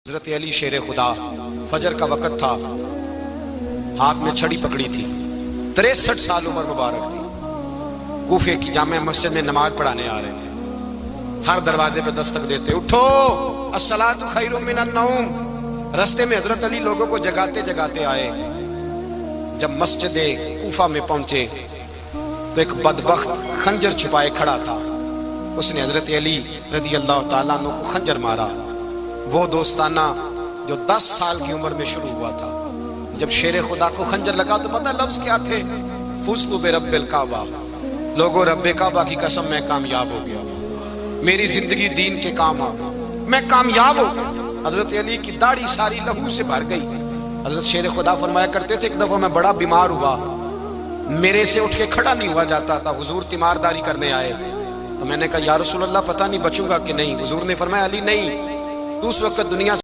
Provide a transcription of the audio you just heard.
हजरत अली शेर खुदा, फजर का वक़्त था, हाथ में छड़ी पकड़ी थी, 63 साल उम्र मुबारक थी। कूफे की जामे मस्जिद में नमाज पढ़ाने आ रहे थे। हर दरवाजे पे दस्तक देते, उठो अस्सलातु खैरुम मिनन नौम। रास्ते में हजरत अली लोगों को जगाते जगाते आए। जब मस्जिद कूफा में पहुंचे तो एक बदबख्त खंजर छुपाए खड़ा था। उसने हजरत अली रदी अल्लाह ताला अन्हु को खंजर मारा। वो दोस्ताना जो 10 साल की उम्र में शुरू हुआ था। जब शेर खुदा को खंजर लगा तो पता लफ्ज क्या थे? फुज़्तु बिरब्बिल काबा। लोगों, रब्बे काबा की कसम मैं कामयाब हो गया, मेरी जिंदगी दीन के काम आ गई, मैं कामयाब हो गया। हजरत अली की दाढ़ी सारी लहू से भर गई। हजरत शेर खुदा फरमाया करते थे, एक दफा मैं बड़ा बीमार हुआ, मेरे से उठ के खड़ा नहीं हुआ जाता था। हुजूर तीमारदारी करने आए तो मैंने कहा या रसूल अल्लाह पता नहीं बचूंगा कि नहीं। हुजूर ने फरमाया अली नहीं, तू उस वक्त दुनिया